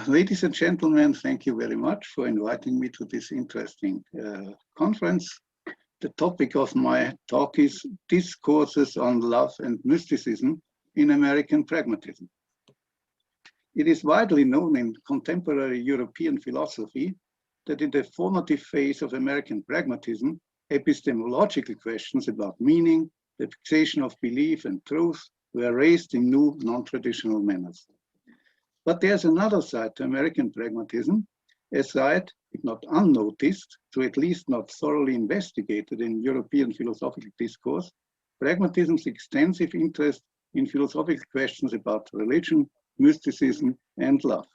Ladies and gentlemen, thank you very much for inviting me to this interesting conference. The topic of my talk is Discourses on Love and Mysticism in American Pragmatism. It is widely known in contemporary European philosophy that in the formative phase of American pragmatism, epistemological questions about meaning, the fixation of belief and truth were raised in new, non-traditional manners. But there's another side to American pragmatism, a side, if not unnoticed, so at least not thoroughly investigated in European philosophical discourse, pragmatism's extensive interest in philosophical questions about religion, mysticism, and love.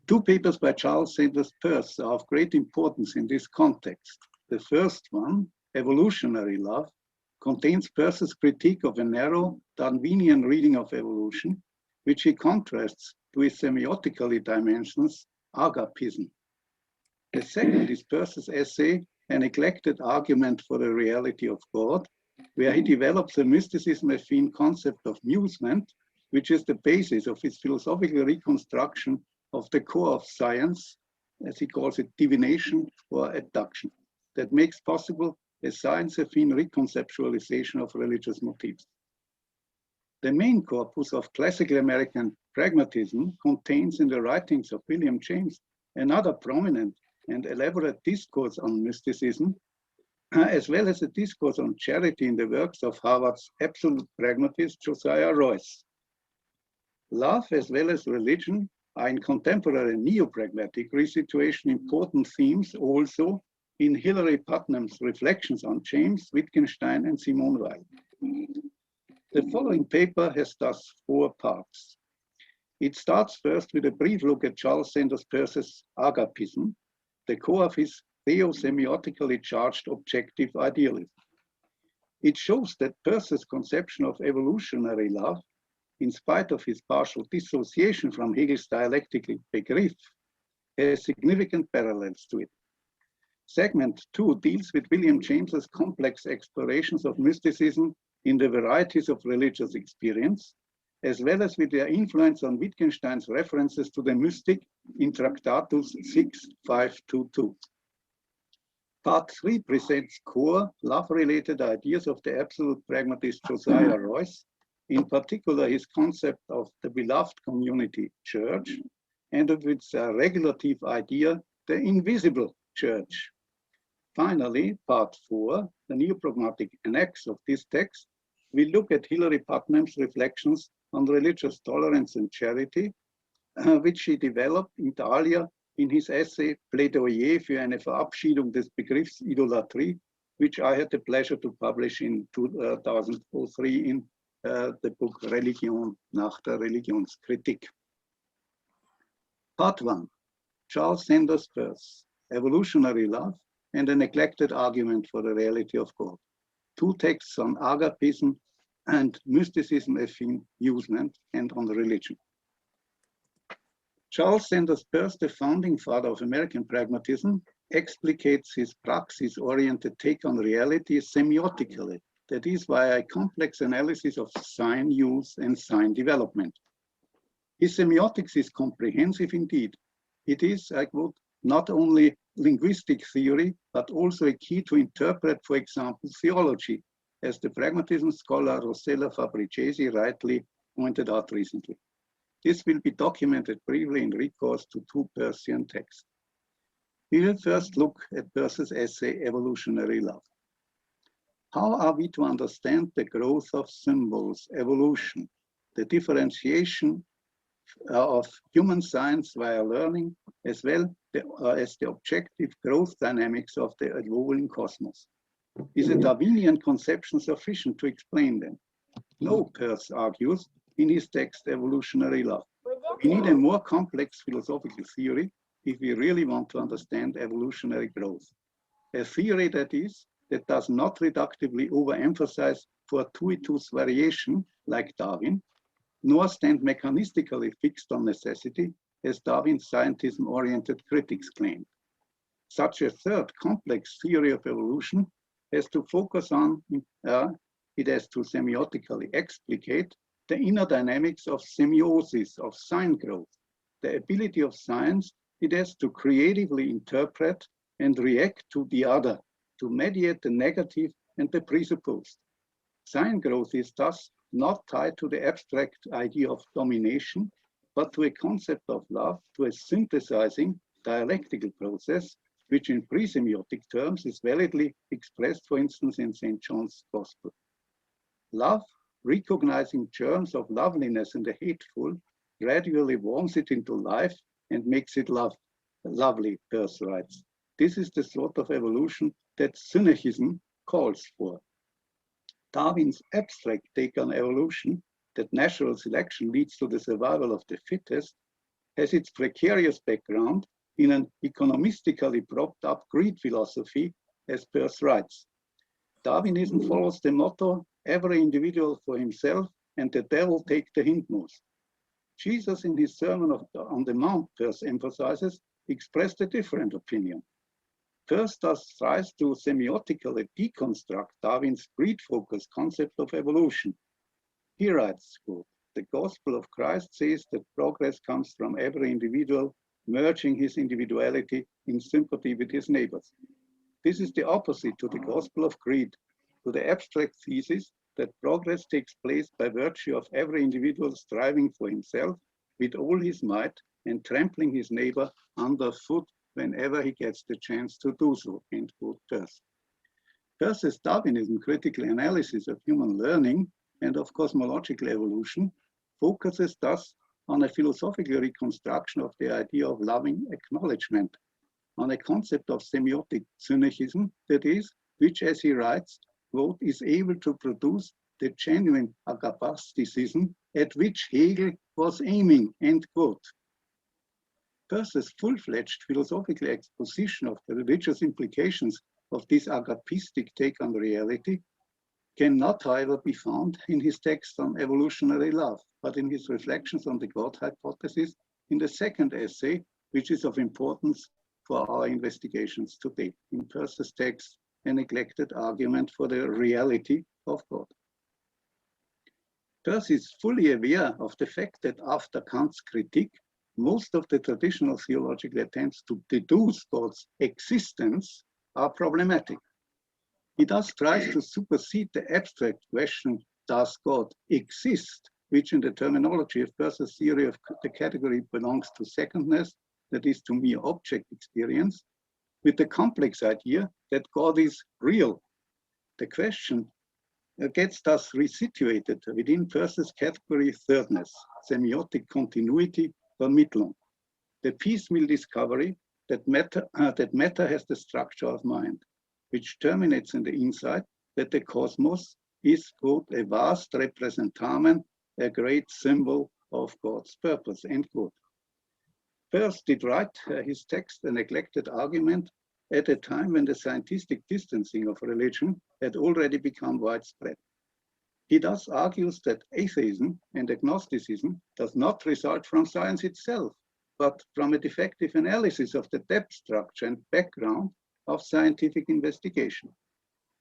Two papers by Charles Sanders Peirce are of great importance in this context. The first one, Evolutionary Love, contains Peirce's critique of a narrow Darwinian reading of evolution, which he contrasts to his semiotically dimensions, agapism. The second is Peirce's essay, A Neglected Argument for the Reality of God, where he develops a mysticism-affine concept of musement, which is the basis of his philosophical reconstruction of the core of science, as he calls it, divination or adduction, that makes possible a science-affine reconceptualization of religious motifs. The main corpus of classical American pragmatism contains in the writings of William James another prominent and elaborate discourse on mysticism, as well as a discourse on charity in the works of Harvard's absolute pragmatist Josiah Royce. Love as well as religion are in contemporary neo-pragmatic resituation important themes also in Hilary Putnam's reflections on James, Wittgenstein, and Simone Weil. The following paper has thus 4 parts. It starts first with a brief look at Charles Sanders Peirce's agapism, the core of his theo-semiotically charged objective idealism. It shows that Peirce's conception of evolutionary love, in spite of his partial dissociation from Hegel's dialectical Begriff, has significant parallels to it. Segment 2 deals with William James's complex explorations of mysticism in the varieties of religious experience, as well as with their influence on Wittgenstein's references to the mystic in Tractatus 6.522. Part 3 presents core, love-related ideas of the absolute pragmatist Josiah Royce, in particular his concept of the beloved community church, and of its regulative idea, the invisible church. Finally, part 4, the neo-pragmatic annex of this text, we look at Hilary Putnam's reflections on religious tolerance and charity, which she developed inter alia in his essay Plädoyer für eine Verabschiedung des Begriffs Idolatrie, which I had the pleasure to publish in 2003 in the book Religion nach der Religionskritik. Part 1, Charles Sanders Peirce, Evolutionary Love and a Neglected Argument for the Reality of God. 2 texts on agapism and mysticism-affine musement and on religion. Charles Sanders Peirce, the founding father of American pragmatism, explicates his praxis-oriented take on reality semiotically, that is, via a complex analysis of sign use and sign development. His semiotics is comprehensive indeed. It is, I quote, not only linguistic theory, but also a key to interpret, for example, theology, as the pragmatism scholar Rossella Fabricesi rightly pointed out recently. This will be documented briefly in recourse to 2 Peircean texts. We will first look at Peirce's essay, Evolutionary Love. How are we to understand the growth of symbols, evolution, the differentiation of human science via learning, as well as the objective growth dynamics of the evolving cosmos? Is a Darwinian conception sufficient to explain them? No, Peirce argues in his text Evolutionary Love. We need a more complex philosophical theory if we really want to understand evolutionary growth. A theory that does not reductively overemphasize fortuitous variation like Darwin, nor stand mechanistically fixed on necessity, as Darwin's scientism-oriented critics claim. Such a third complex theory of evolution has to focus on, it has to semiotically explicate the inner dynamics of semiosis, of sign growth, the ability of science it has to creatively interpret and react to the other, to mediate the negative and the presupposed. Sign growth is thus not tied to the abstract idea of domination, but to a concept of love, to a synthesizing dialectical process, which in pre-semiotic terms is validly expressed, for instance, in St. John's Gospel. Love, recognizing germs of loveliness in the hateful, gradually warms it into life and makes it lovely, Peirce writes. This is the sort of evolution that synergism calls for. Darwin's abstract take on evolution, that natural selection leads to the survival of the fittest, has its precarious background in an economistically propped up greed philosophy, as Peirce writes. Darwinism follows the motto, every individual for himself and the devil take the hindmost. Jesus in his Sermon on the Mount, Peirce emphasizes, expressed a different opinion. Peirce thus tries to semiotically deconstruct Darwin's greed-focused concept of evolution. He writes, quote, the gospel of Christ says that progress comes from every individual merging his individuality in sympathy with his neighbors. This is the opposite to the gospel of greed, to the abstract thesis that progress takes place by virtue of every individual striving for himself with all his might and trampling his neighbor underfoot whenever he gets the chance to do so, end quote, Peirce. Peirce's Darwinism critical analysis of human learning and of cosmological evolution focuses thus on a philosophical reconstruction of the idea of loving acknowledgement, on a concept of semiotic synergism, that is, which, as he writes, quote, is able to produce the genuine agapasticism at which Hegel was aiming, end quote. Peirce's full-fledged philosophical exposition of the religious implications of this agapistic take on reality cannot, however, be found in his text on evolutionary love, but in his reflections on the God hypothesis in the second essay, which is of importance for our investigations today. In Peirce's text, a neglected argument for the reality of God. Peirce is fully aware of the fact that after Kant's critique, most of the traditional theological attempts to deduce God's existence are problematic. He thus tries to supersede the abstract question, does God exist, which in the terminology of Peirce's theory of the category belongs to secondness, that is to mere object experience, with the complex idea that God is real. The question gets thus resituated within Peirce's category thirdness, semiotic continuity, Vermittlung, the piecemeal discovery that matter has the structure of mind, which terminates in the insight that the cosmos is, quote, a vast representamen, a great symbol of God's purpose, end quote. Peirce did write his text a neglected argument at a time when the scientific distancing of religion had already become widespread. He thus argues that atheism and agnosticism does not result from science itself, but from a defective analysis of the depth structure and background of scientific investigation.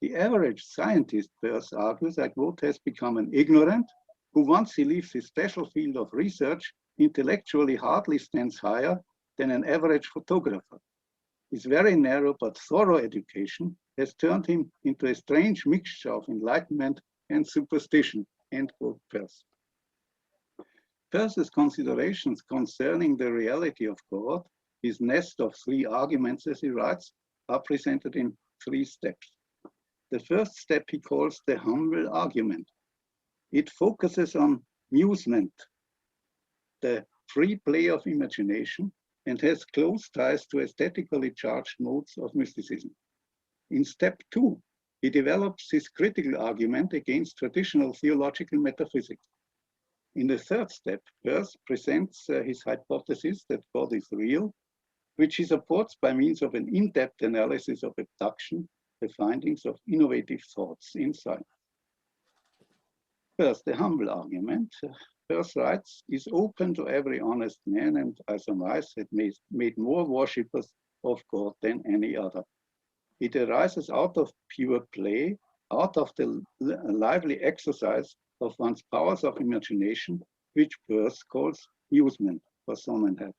The average scientist, Peirce argues, I quote, has become an ignorant who, once he leaves his special field of research, intellectually hardly stands higher than an average photographer. His very narrow but thorough education has turned him into a strange mixture of enlightenment and superstition, end quote, Peirce. Peirce's considerations concerning the reality of God, his nest of three arguments, as he writes, are presented in three steps. The first step he calls the humble argument. It focuses on musement, the free play of imagination, and has close ties to aesthetically charged modes of mysticism. In step two, he develops his critical argument against traditional theological metaphysics. In the third step, Peirce presents his hypothesis that God is real, which he supports by means of an in-depth analysis of abduction, the findings of innovative thoughts in science. First, the humble argument. Peirce writes, is open to every honest man, and I surmise it made more worshippers of God than any other. It arises out of pure play, out of the lively exercise of one's powers of imagination, which Peirce calls musement for Sonnenheit.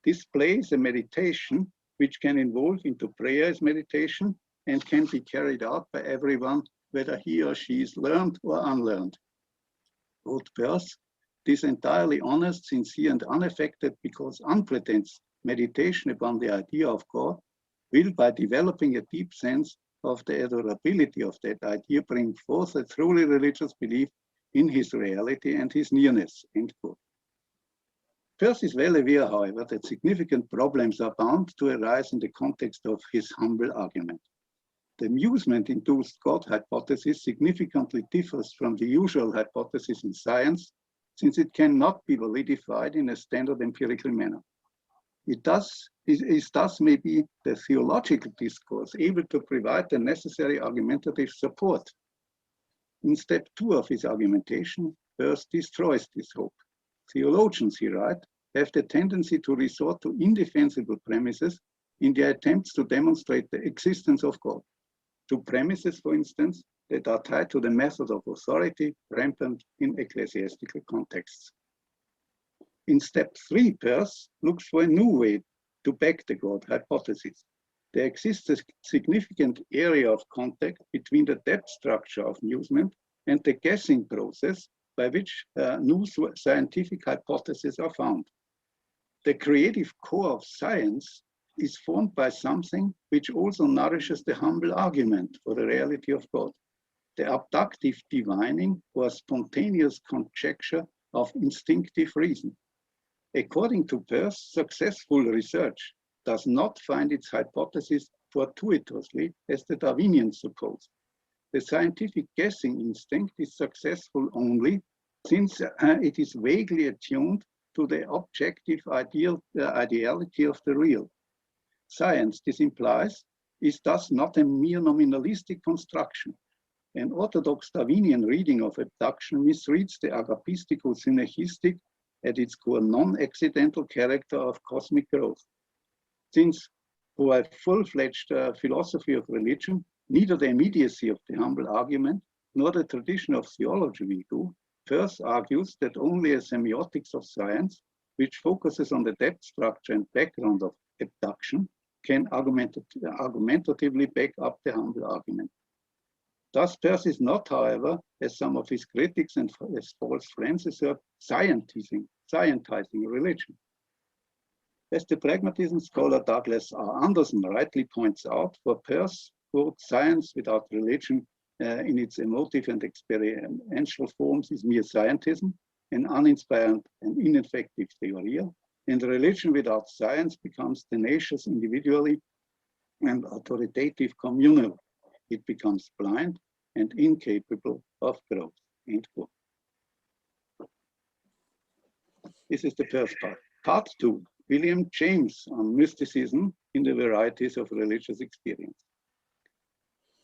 This play is a meditation which can evolve into prayer as meditation and can be carried out by everyone, whether he or she is learned or unlearned. Wrote Peirce, this entirely honest, sincere, and unaffected, because unpretentious meditation upon the idea of God will, by developing a deep sense of the adorability of that idea, bring forth a truly religious belief in his reality and his nearness. End quote. Peirce is well aware, however, that significant problems are bound to arise in the context of his humble argument. The amusement-induced God hypothesis significantly differs from the usual hypothesis in science, since it cannot be validified in a standard empirical manner. It is thus maybe the theological discourse able to provide the necessary argumentative support. In step 2 of his argumentation, Peirce destroys this hope. Theologians, he writes, have the tendency to resort to indefensible premises in their attempts to demonstrate the existence of God. To premises, for instance, that are tied to the method of authority rampant in ecclesiastical contexts. In step 3, Peirce looks for a new way to back the God hypothesis. There exists a significant area of contact between the depth structure of musement and the guessing process by which new scientific hypotheses are found. The creative core of science is formed by something which also nourishes the humble argument for the reality of God, the abductive divining or spontaneous conjecture of instinctive reason. According to Peirce, successful research does not find its hypothesis fortuitously, as the Darwinians suppose. The scientific guessing instinct is successful only since it is vaguely attuned to the objective ideality of the real. Science, this implies, is thus not a mere nominalistic construction. An orthodox Darwinian reading of abduction misreads the agapistico-synergistic, at its core non-accidental character of cosmic growth. Since for a full-fledged philosophy of religion, neither the immediacy of the humble argument nor the tradition of theology will do, Peirce argues that only a semiotics of science, which focuses on the depth structure and background of abduction, can argumentatively back up the humble argument. Thus, Peirce is not, however, as some of his critics and his false friends assert, scientizing religion. As the pragmatism scholar Douglas R. Anderson rightly points out, for Peirce, quote, science without religion in its emotive and experiential forms is mere scientism, an uninspired and ineffective theory, and religion without science becomes tenacious individually and authoritative communally. It becomes blind and incapable of growth. End quote. This is the first part. Part 2, William James on mysticism in the varieties of religious experience.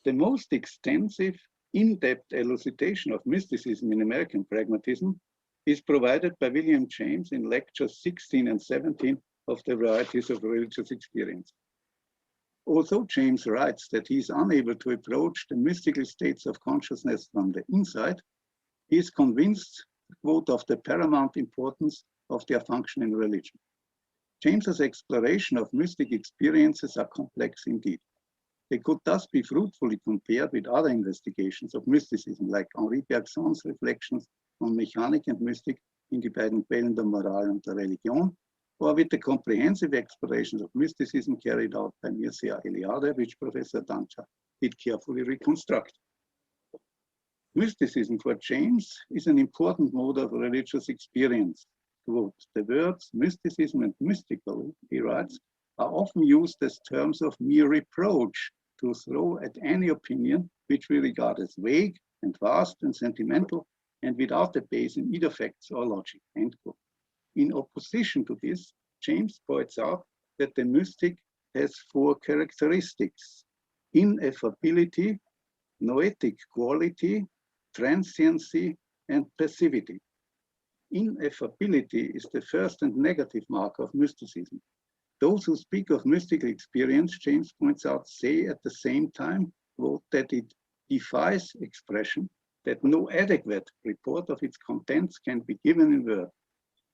The most extensive, in-depth elucidation of mysticism in American pragmatism is provided by William James in lectures 16 and 17 of the varieties of religious experience. Although James writes that he is unable to approach the mystical states of consciousness from the inside, he is convinced, quote, of the paramount importance of their function in religion. James's exploration of mystic experiences are complex indeed. They could thus be fruitfully compared with other investigations of mysticism, like Henri Bergson's reflections on Mechanik and Mystik in die beiden Quellen der Moral und der Religion, or with the comprehensive explorations of mysticism carried out by Mircea Eliade, which Professor Dancha did carefully reconstruct. Mysticism for James is an important mode of religious experience. Quote, the words mysticism and mystical, he writes, are often used as terms of mere reproach to throw at any opinion which we regard as vague and vast and sentimental and without a base in either facts or logic, end quote. In opposition to this, James points out that the mystic has 4 characteristics: ineffability, noetic quality, transiency, and passivity. Ineffability is the first and negative mark of mysticism. Those who speak of mystical experience, James points out, say at the same time, quote, that it defies expression that no adequate report of its contents can be given in word.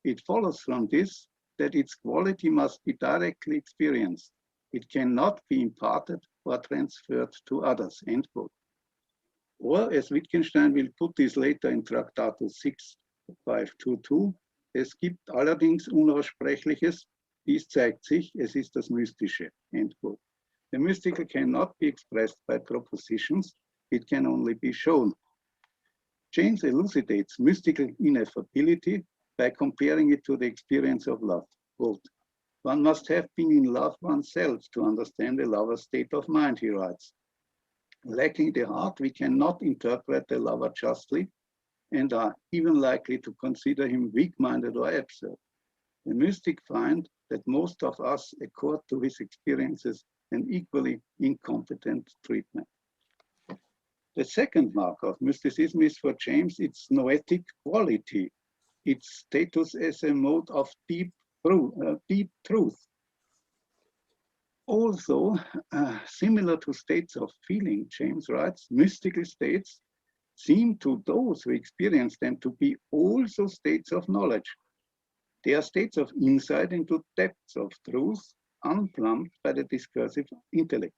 It follows from this that its quality must be directly experienced. It cannot be imparted or transferred to others, end quote. Or, as Wittgenstein will put this later in Tractatus 6.522, es gibt allerdings Unaussprechliches, dies zeigt sich, es ist das Mystische, end quote. The mystical cannot be expressed by propositions, it can only be shown. James elucidates mystical ineffability by comparing it to the experience of love. Quote, one must have been in love oneself to understand a lover's state of mind, he writes. Lacking the heart, we cannot interpret the lover justly and are even likely to consider him weak-minded or absurd. The mystic find that most of us accord to his experiences an equally incompetent treatment. The second mark of mysticism is for James its noetic quality, its status as a mode of deep truth. Also, similar to states of feeling, James writes, mystical states seem to those who experience them to be also states of knowledge. They are states of insight into depths of truth unplumbed by the discursive intellect.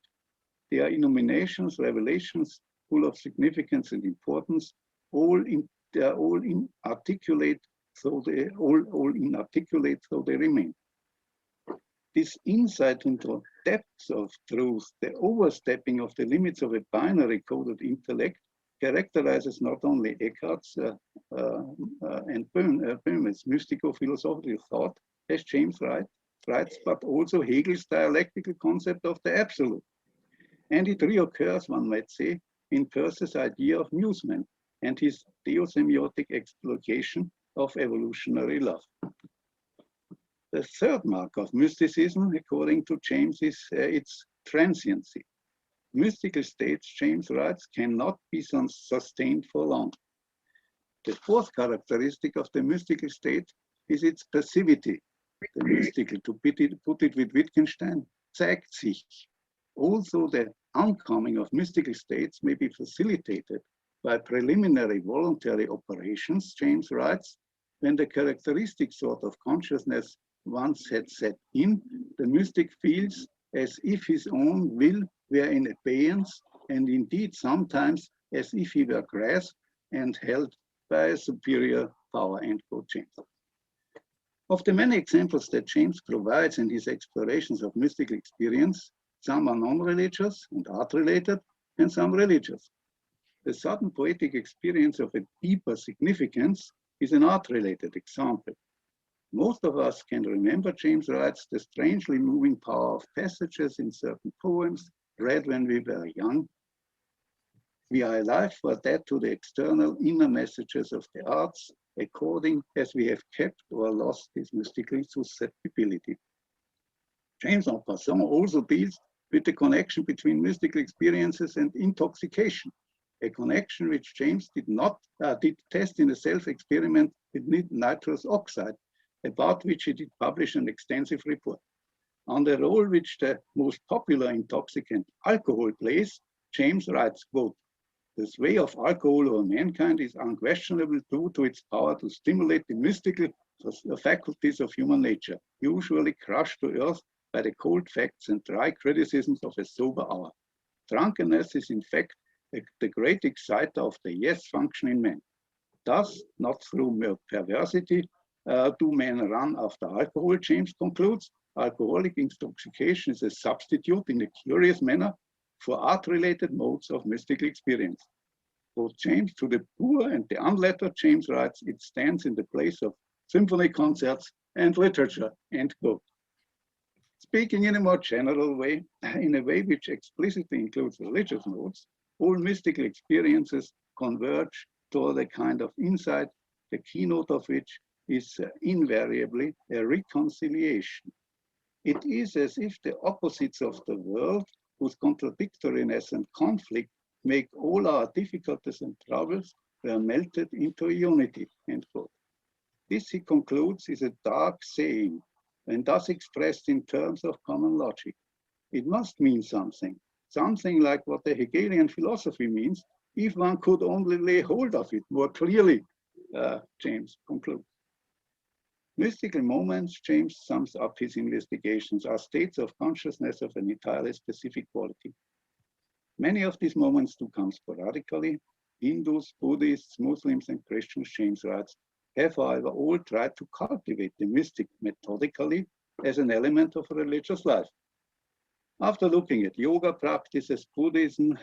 They are illuminations, revelations full of significance and importance, they are all inarticulate, so they remain. This insight into depths of truth, the overstepping of the limits of a binary coded intellect, characterizes not only Eckhart's and Böhme's mystico-philosophical thought, as James writes, but also Hegel's dialectical concept of the absolute. And it reoccurs, one might say, in Peirce's idea of musement and his theosemiotic exploitation of evolutionary love. The third mark of mysticism, according to James, is its transiency. Mystical states, James writes, cannot be sustained for long. The fourth characteristic of the mystical state is its passivity. The mystical, to put it with Wittgenstein, zeigt sich. Also, the oncoming of mystical states may be facilitated by preliminary voluntary operations, James writes, when the characteristic sort of consciousness once had set in, the mystic feels as if his own will were in abeyance, and indeed sometimes as if he were grasped and held by a superior power, end quote, James. Of the many examples that James provides in his explorations of mystical experience, some are non-religious and art-related, and some religious. The sudden poetic experience of a deeper significance is an art-related example. Most of us can remember, James writes, the strangely moving power of passages in certain poems read when we were young. We are alive for that to the external inner messages of the arts, according as we have kept or lost this mystical susceptibility. James en passant also deals with the connection between mystical experiences and intoxication, a connection which James did test in a self-experiment with nitrous oxide, about which he did publish an extensive report. On the role which the most popular intoxicant alcohol plays, James writes, quote, the sway of alcohol over mankind is unquestionable due to its power to stimulate the mystical faculties of human nature, usually crushed to earth by the cold facts and dry criticisms of a sober hour. Drunkenness is in fact the great exciter of the yes function in man. Thus, not through mere perversity do men run after alcohol, James concludes. Alcoholic intoxication is a substitute in a curious manner for art-related modes of mystical experience. Quote James, to the poor and the unlettered, James writes, it stands in the place of symphony concerts and literature, end quote. Speaking in a more general way, in a way which explicitly includes religious modes, all mystical experiences converge toward a kind of insight, the keynote of which is invariably a reconciliation. It is as if the opposites of the world, whose contradictoriness and conflict make all our difficulties and troubles, were melted into a unity, end quote. This, he concludes, is a dark saying, and thus expressed in terms of common logic. It must mean something like what the Hegelian philosophy means, if one could only lay hold of it more clearly, James concludes. Mystical moments, James sums up his investigations, are states of consciousness of an entirely specific quality. Many of these moments do come sporadically. Hindus, Buddhists, Muslims, and Christians, James writes, have, however, all tried to cultivate the mystic methodically as an element of religious life. After looking at yoga practices, Buddhism,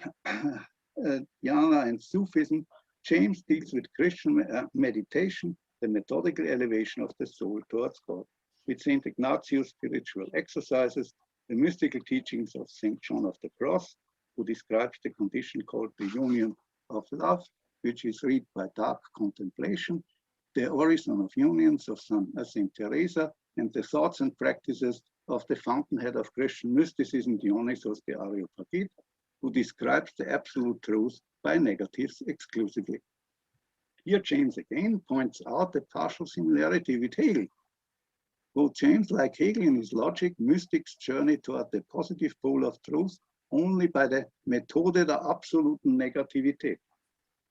Jnana, and Sufism, James deals with Christian meditation, the methodical elevation of the soul towards God. With St. Ignatius' spiritual exercises, the mystical teachings of St. John of the Cross, who describes the condition called the union of love, which is read by dark contemplation, the origin of unions of St. Teresa, and the thoughts and practices of the fountainhead of Christian mysticism, Dionysius the Areopagite, who describes the absolute truth by negatives exclusively. Here James again points out the partial similarity with Hegel. Both James, like Hegel in his logic, mystics journey toward the positive pole of truth only by the Methode der absoluten Negativität.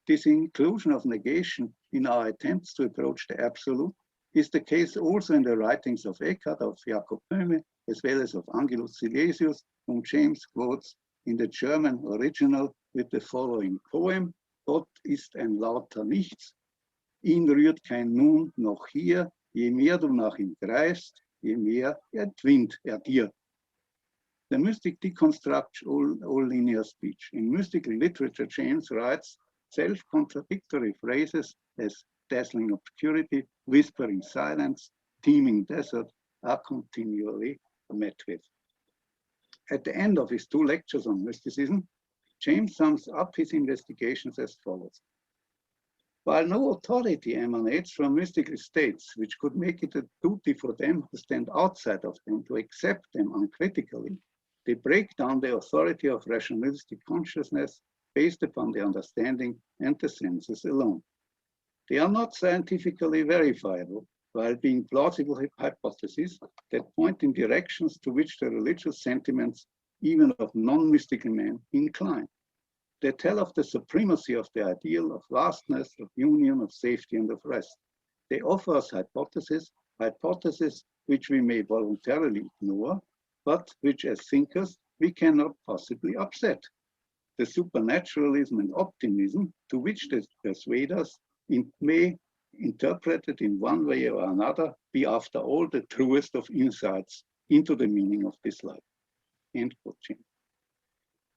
This inclusion of negation in our attempts to approach the absolute is the case also in the writings of Eckhart, of Jakob Böhme, as well as of Angelus Silesius, whom James quotes in the German original with the following poem: Gott ist ein lauter Nichts, ihn rührt kein Nun noch hier, je mehr du nach ihm greifst, je mehr entwinnt dir. The mystic deconstructs all linear speech. In mystical literature, James writes self-contradictory phrases as dazzling obscurity, whispering silence, teeming desert are continually met with. At the end of his 2 lectures on mysticism, James sums up his investigations as follows. While no authority emanates from mystical states, which could make it a duty for them who stand outside of them to accept them uncritically, they break down the authority of rationalistic consciousness based upon the understanding and the senses alone. They are not scientifically verifiable, while being plausible hypotheses that point in directions to which the religious sentiments, even of non-mystical men, incline. They tell of the supremacy of the ideal, of vastness, of union, of safety, and of rest. They offer us hypotheses which we may voluntarily ignore, but which as thinkers we cannot possibly upset. The supernaturalism and optimism to which they persuade us may, interpreted in one way or another, be after all the truest of insights into the meaning of this life. End quote.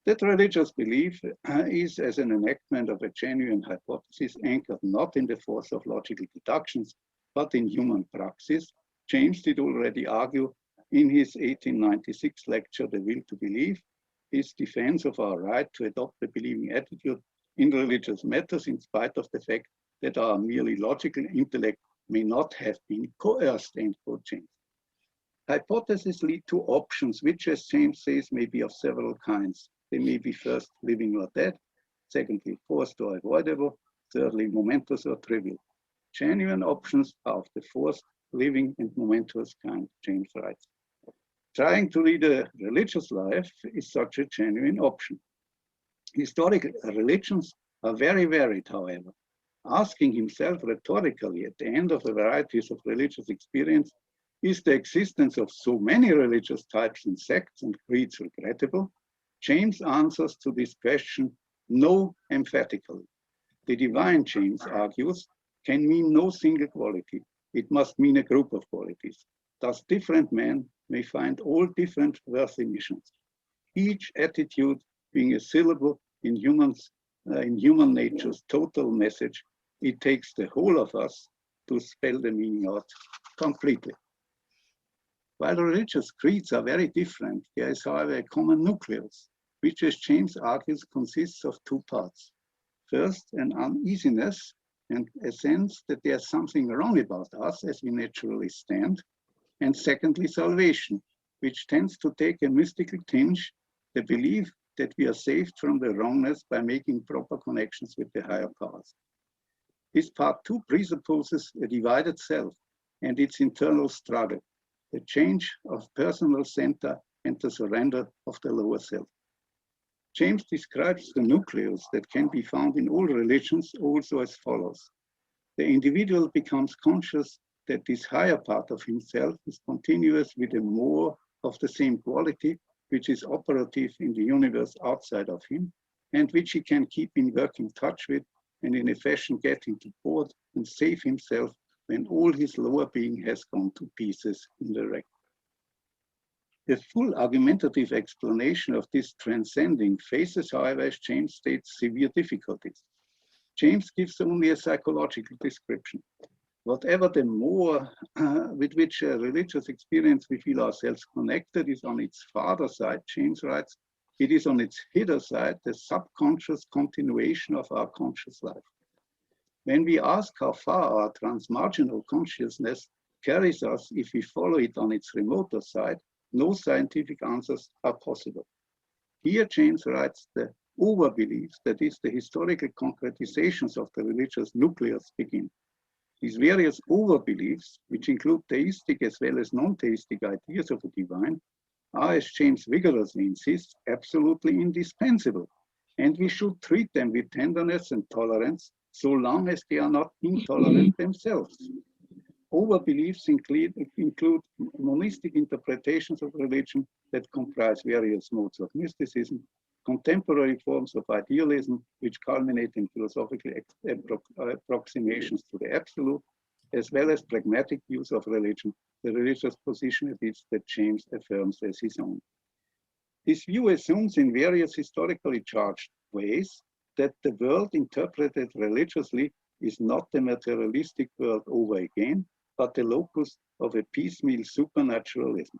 That religious belief is as an enactment of a genuine hypothesis anchored not in the force of logical deductions, but in human praxis. James did already argue in his 1896 lecture, The Will to Believe, his defense of our right to adopt a believing attitude in religious matters in spite of the fact that our merely logical intellect may not have been coerced, end quote, James. Hypotheses lead to options, which, as James says, may be of several kinds. They may be first living or dead, secondly forced or avoidable, thirdly momentous or trivial. Genuine options are of the forced, living, and momentous kind, James writes. Trying to lead a religious life is such a genuine option. Historical religions are very varied, however. Asking himself rhetorically at the end of the varieties of religious experience, is the existence of so many religious types and sects and creeds regrettable? James answers to this question no emphatically. The divine, James argues, can mean no single quality. It must mean a group of qualities. Thus, different men may find all different worthy missions. Each attitude being a syllable in human nature's total message, it takes the whole of us to spell the meaning out completely. While religious creeds are very different, there is, however, a common nucleus, which, as James argues, consists of 2 parts. First, an uneasiness and a sense that there's something wrong about us as we naturally stand. And secondly, salvation, which tends to take a mystical tinge, the belief that we are saved from the wrongness by making proper connections with the higher powers. This part 2 presupposes a divided self and its internal struggle, the change of personal center and the surrender of the lower self. James describes the nucleus that can be found in all religions also as follows. The individual becomes conscious that this higher part of himself is continuous with a more of the same quality, which is operative in the universe outside of him, and which he can keep in working touch with, and in a fashion get into port and save himself when all his lower being has gone to pieces in the wreck. The full argumentative explanation of this transcending faces, however, as James states, severe difficulties. James gives only a psychological description. Whatever the more with which a religious experience we feel ourselves connected is on its farther side, James writes, it is on its hither side, the subconscious continuation of our conscious life. When we ask how far our transmarginal consciousness carries us if we follow it on its remoter side, no scientific answers are possible. Here James writes the overbeliefs, that is, the historical concretizations of the religious nucleus begin. These various overbeliefs, which include theistic as well as non-theistic ideas of the divine, are, as James vigorously insists, absolutely indispensable, and we should treat them with tenderness and tolerance so long as they are not intolerant themselves. Overbeliefs include monistic interpretations of religion that comprise various modes of mysticism, contemporary forms of idealism, which culminate in philosophical approximations to the absolute, as well as pragmatic use of religion, the religious position it is that James affirms as his own. This view assumes in various historically charged ways that the world interpreted religiously is not the materialistic world over again, but the locus of a piecemeal supernaturalism.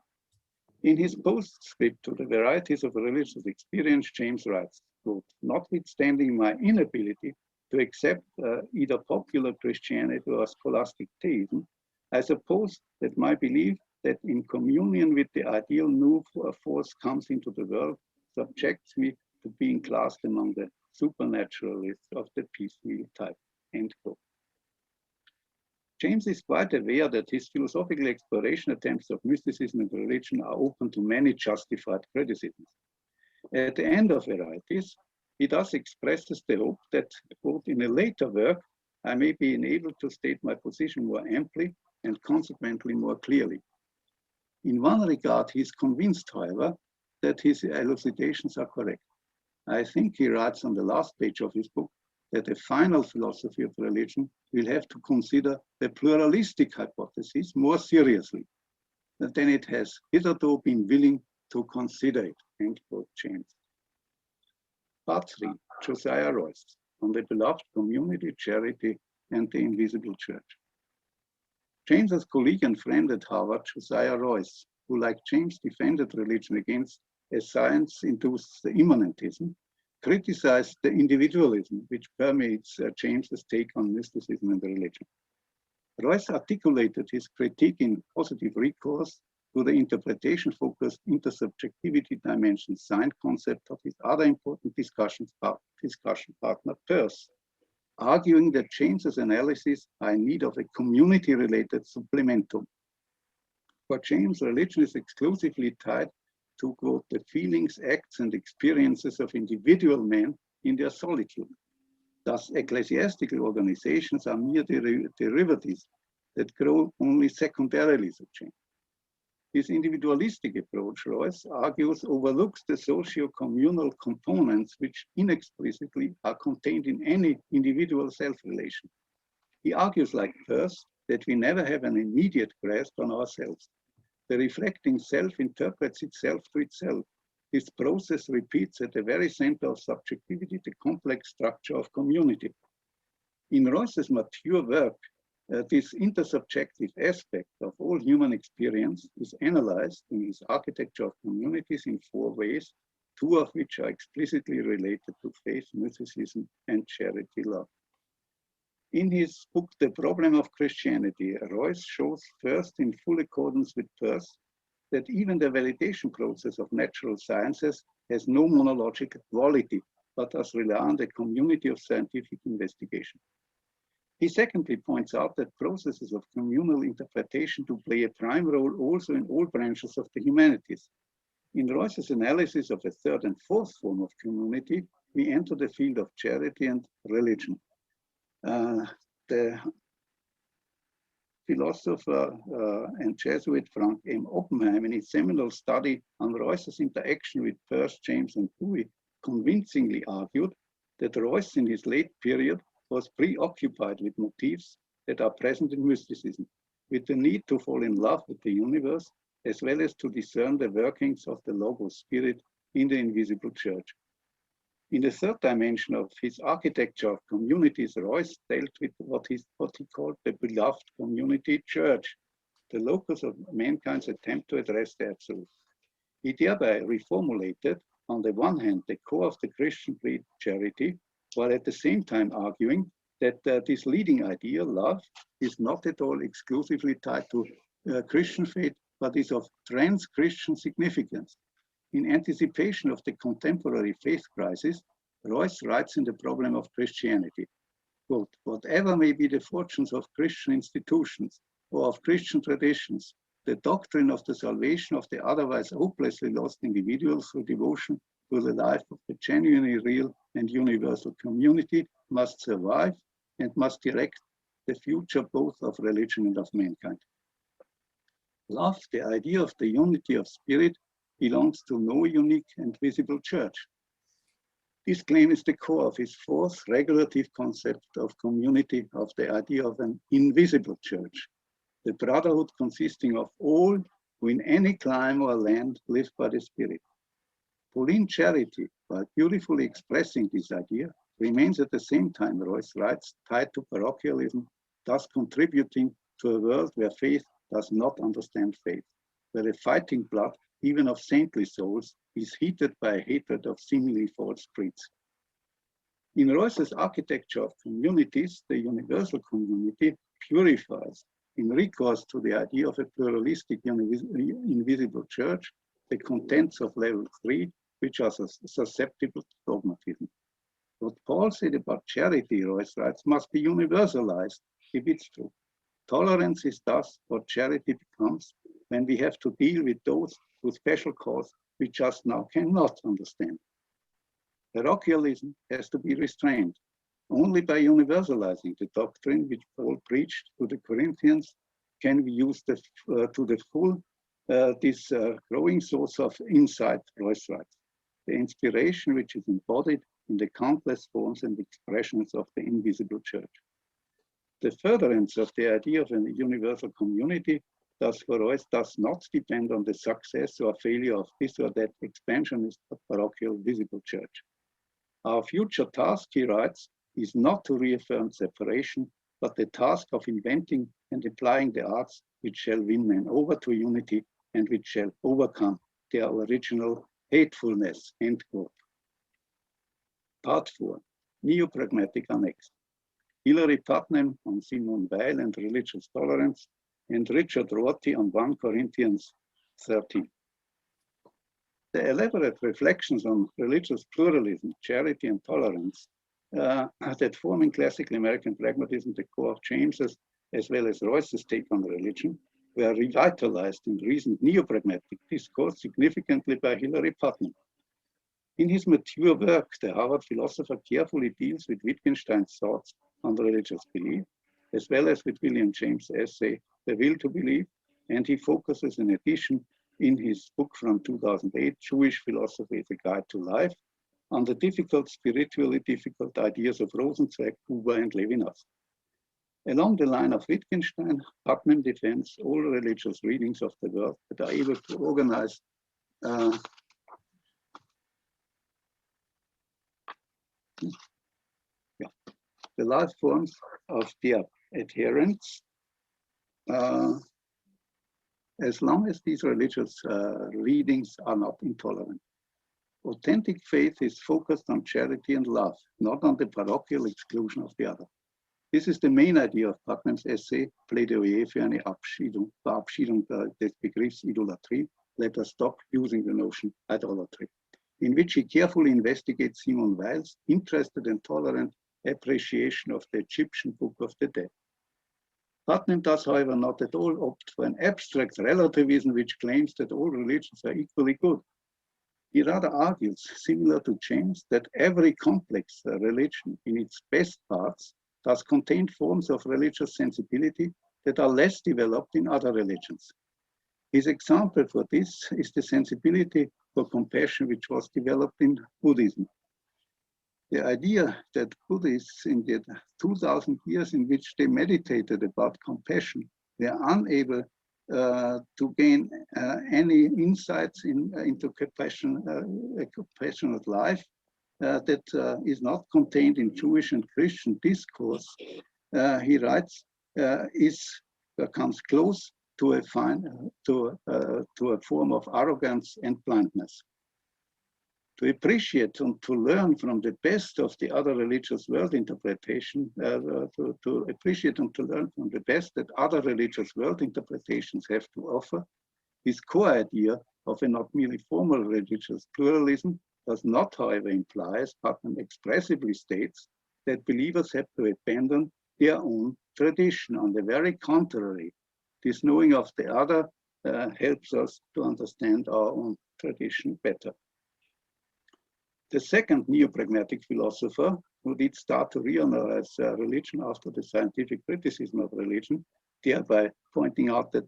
In his postscript to the varieties of religious experience, James writes, quote, notwithstanding my inability to accept either popular Christianity or scholastic theism, I suppose that my belief that in communion with the ideal new force comes into the world subjects me to being classed among the supernaturalists of the piecemeal type, end quote. James is quite aware that his philosophical exploration attempts of mysticism and religion are open to many justified criticisms. At the end of Varieties, he thus expresses the hope that, quote, in a later work, I may be enabled to state my position more amply and consequently more clearly. In one regard, he is convinced, however, that his elucidations are correct. I think he writes on the last page of his book that a final philosophy of religion will have to consider the pluralistic hypothesis more seriously than it has hitherto been willing to consider it, end quote, James. Part 3, Josiah Royce, on the beloved community, charity, and the invisible church. James's colleague and friend at Harvard, Josiah Royce, who like James defended religion against a science-induced immanentism, criticized the individualism which permeates James's take on mysticism and religion. Royce articulated his critique in positive recourse to the interpretation-focused intersubjectivity dimension sign concept of his other important discussion partner, Peirce, arguing that James's analyses are in need of a community-related supplementum. For James, religion is exclusively tied to, quote, the feelings, acts, and experiences of individual men in their solitude. Thus, ecclesiastical organizations are mere derivatives that grow only secondarily, so James. This individualistic approach, Royce argues, overlooks the socio-communal components which inexplicitly are contained in any individual self-relation. He argues, like Peirce, that we never have an immediate grasp on ourselves. The reflecting self interprets itself to itself. This process repeats at the very center of subjectivity the complex structure of community. In Royce's mature work, this intersubjective aspect of all human experience is analyzed in his architecture of communities in 4 ways, 2 of which are explicitly related to faith, mysticism, and charity love. In his book, The Problem of Christianity, Royce shows first, in full accordance with Peirce, that even the validation process of natural sciences has no monological quality, but does rely on the community of scientific investigation. He secondly points out that processes of communal interpretation do play a prime role also in all branches of the humanities. In Royce's analysis of a third and fourth form of community, we enter the field of charity and religion. The philosopher and Jesuit Frank M. Oppenheim, in his seminal study on Royce's interaction with Peirce, James, and Dewey, convincingly argued that Royce in his late period was preoccupied with motifs that are present in mysticism, with the need to fall in love with the universe, as well as to discern the workings of the Logos Spirit in the invisible church. In the third dimension of his architecture of communities, Royce dealt with what he called the beloved community church, the locus of mankind's attempt to address the absolute. He thereby reformulated, on the one hand, the core of the Christian creed, charity, while at the same time arguing that this leading idea, love, is not at all exclusively tied to Christian faith, but is of trans-Christian significance. In anticipation of the contemporary faith crisis, Royce writes in The Problem of Christianity, quote, whatever may be the fortunes of Christian institutions or of Christian traditions, the doctrine of the salvation of the otherwise hopelessly lost individuals through devotion to the life of the genuinely real and universal community must survive and must direct the future both of religion and of mankind. Love, the idea of the unity of spirit, belongs to no unique and visible church. This claim is the core of his fourth regulative concept of community, of the idea of an invisible church, the brotherhood consisting of all who in any clime or land live by the Spirit. Pauline charity, while beautifully expressing this idea, remains at the same time, Royce writes, tied to parochialism, thus contributing to a world where faith does not understand faith, where the fighting blood, even of saintly souls, is heated by a hatred of seemingly false creeds. In Royce's architecture of communities, the universal community purifies, in recourse to the idea of a pluralistic invisible church, the contents of level 3, which are susceptible to dogmatism. What Paul said about charity, Royce writes, must be universalized if it's true. Tolerance is thus what charity becomes when we have to deal with those with special cause we just now cannot understand. Parochialism has to be restrained. Only by universalizing the doctrine which Paul preached to the Corinthians can we use to the full this growing source of insight, Royce writes, the inspiration which is embodied in the countless forms and expressions of the invisible church. The furtherance of the idea of a universal community, thus for Royce, does not depend on the success or failure of this or that expansionist parochial visible church. Our future task, he writes, is not to reaffirm separation, but the task of inventing and applying the arts which shall win men over to unity and which shall overcome their original hatefulness, end quote. Part 4, Neo-Pragmatic Annex. Hilary Putnam on Simone Weil and religious tolerance, and Richard Rorty on 1 Corinthians 13. The elaborate reflections on religious pluralism, charity, and tolerance that form in classical American pragmatism the core of James's as well as Royce's take on religion were revitalized in recent neo-pragmatic discourse significantly by Hilary Putnam. In his mature work, the Harvard philosopher carefully deals with Wittgenstein's thoughts on religious belief, as well as with William James' essay, The Will to Believe, and he focuses in addition in his book from 2008, Jewish Philosophy as a Guide to Life, on the difficult, spiritually difficult ideas of Rosenzweig, Huber, and Levinas. Along the line of Wittgenstein, Putnam defends all religious readings of the world that are able to organize the life forms of their adherents, as long as these religious readings are not intolerant. Authentic faith is focused on charity and love, not on the parochial exclusion of the other. This is the main idea of Putnam's essay, Plädoyer für eine Verabschiedung des Begriffs Idolatrie, Let us stop using the notion idolatry, in which he carefully investigates Simone Weil's interested and tolerant appreciation of the Egyptian Book of the Dead. Putnam does, however, not at all opt for an abstract relativism which claims that all religions are equally good, He rather argues, similar to James, that every complex religion in its best parts does contain forms of religious sensibility that are less developed in other religions. His example for this is the sensibility for compassion which was developed in Buddhism. The idea that Buddhists in the 2000 years in which they meditated about compassion were unable to gain any insights into a compassionate life that is not contained in Jewish and Christian discourse, he writes, comes close to a form of arrogance and blindness. To appreciate and to learn from the best of the other religious world interpretation, to appreciate and to learn from the best that other religious world interpretations have to offer, this core idea of a not merely formal religious pluralism does not, however, imply, as Putnam expressively states, that believers have to abandon their own tradition. On the very contrary, this knowing of the other helps us to understand our own tradition better. The second neo-pragmatic philosopher, who did start to reanalyze religion after the scientific criticism of religion, thereby pointing out that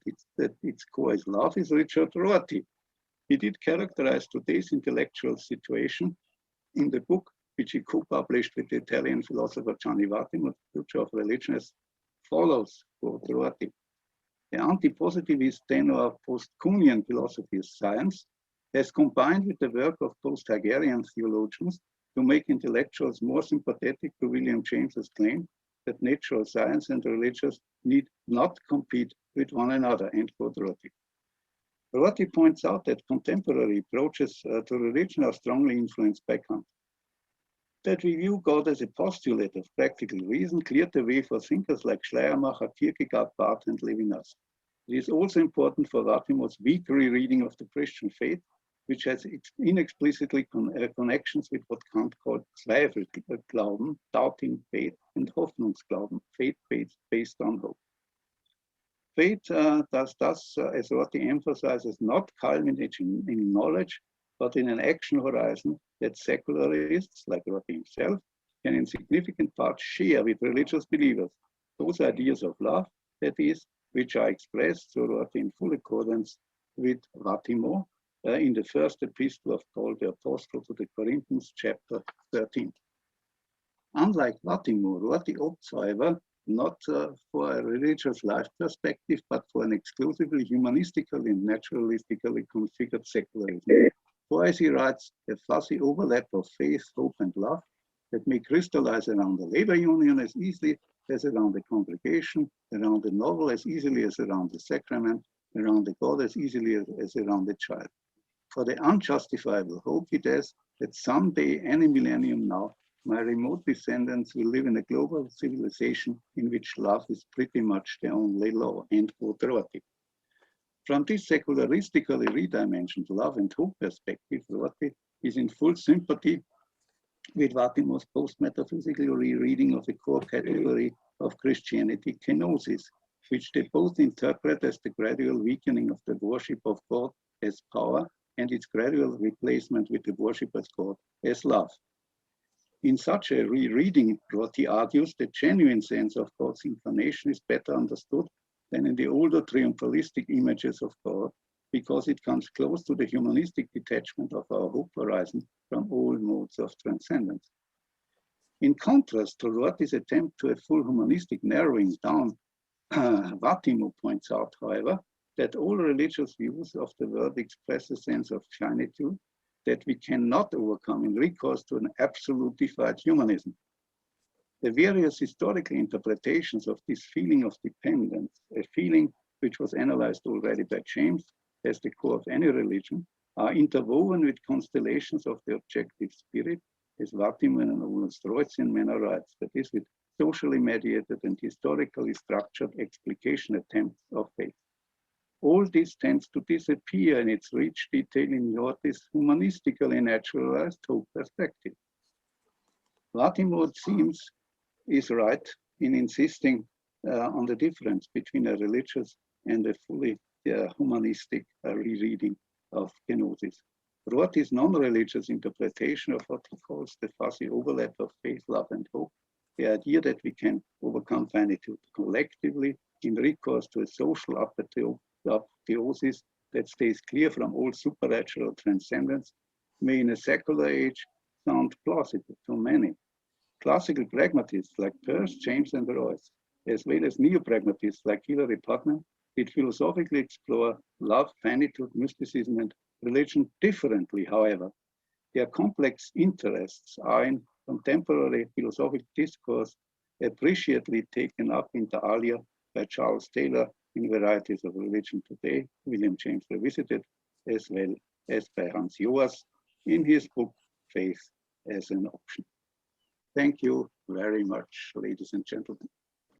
its core is love, is Richard Rorty. He did characterize today's intellectual situation in the book, which he co-published with the Italian philosopher Gianni Vattimo, The Future of Religion, as follows, quote Rorty. The anti-positivist tenor of post-Kuhnian philosophy of science has combined with the work of post-Hegelian theologians to make intellectuals more sympathetic to William James's claim that natural science and religious need not compete with one another, end quote Rorty. Rorty points out that contemporary approaches to religion are strongly influenced by Kant. That we view God as a postulate of practical reason cleared the way for thinkers like Schleiermacher, Kierkegaard, Barth, and Levinas. It is also important for Vattimo's weak rereading of the Christian faith, which has inexplicitly connections with what Kant called Zweifelglauben, doubting faith, and Hoffnungsglauben, faith based on hope. Faith does thus, as Rorty emphasizes, not culminate in knowledge, but in an action horizon that secularists, like Rorty himself, can in significant part share with religious believers. Those ideas of love, that is, which are expressed through Rorty in full accordance with Vattimo in the first epistle of Paul the Apostle to the Corinthians, chapter 13. Unlike Vattimo, Rorty opts, however, not for a religious life perspective, but for an exclusively humanistically and naturalistically configured secularism. For, as he writes, a fuzzy overlap of faith, hope, and love that may crystallize around the labor union as easily as around the congregation, around the novel as easily as around the sacrament, around the God as easily as around the child. For the unjustifiable hope it is that someday, any millennium now, my remote descendants will live in a global civilization in which love is pretty much the only law, end quote Rorty. From this secularistically redimensioned love and hope perspective, Rorty is in full sympathy with Vattimo's post-metaphysical rereading of the core category of Christianity, kenosis, which they both interpret as the gradual weakening of the worship of God as power and its gradual replacement with the worship as God as love. In such a rereading, Rorty argues, the genuine sense of God's incarnation is better understood than in the older triumphalistic images of God, because it comes close to the humanistic detachment of our hope horizon from all modes of transcendence. In contrast to Rorty's attempt to a full humanistic narrowing down, Vattimo points out, however, that all religious views of the world express a sense of finitude that we cannot overcome in recourse to an absolutified humanism. The various historical interpretations of this feeling of dependence, a feeling which was analyzed already by James as the core of any religion, are interwoven with constellations of the objective spirit, as Vattimo in an almost Roycian manner writes, that is, with socially mediated and historically structured explication attempts of faith. All this tends to disappear in its rich detail in Rorty's humanistically naturalized hope perspective. Vattimo, it seems, is right in insisting on the difference between a religious and a fully humanistic rereading of kenosis. brought his non-religious interpretation of what he calls the fuzzy overlap of faith, love, and hope, the idea that we can overcome finitude collectively in recourse to a social apotheosis that stays clear from all supernatural transcendence, may in a secular age sound plausible to many. Classical pragmatists like Peirce, James, and Royce, as well as neo-pragmatists like Hilary Putnam, did philosophically explore love, finitude, mysticism, and religion differently, however. Their complex interests are in contemporary philosophical discourse appreciably taken up inter alia by Charles Taylor in Varieties of Religion Today, William James Revisited, as well as by Hans Joas in his book, Faith as an Option. Thank you very much, ladies and gentlemen.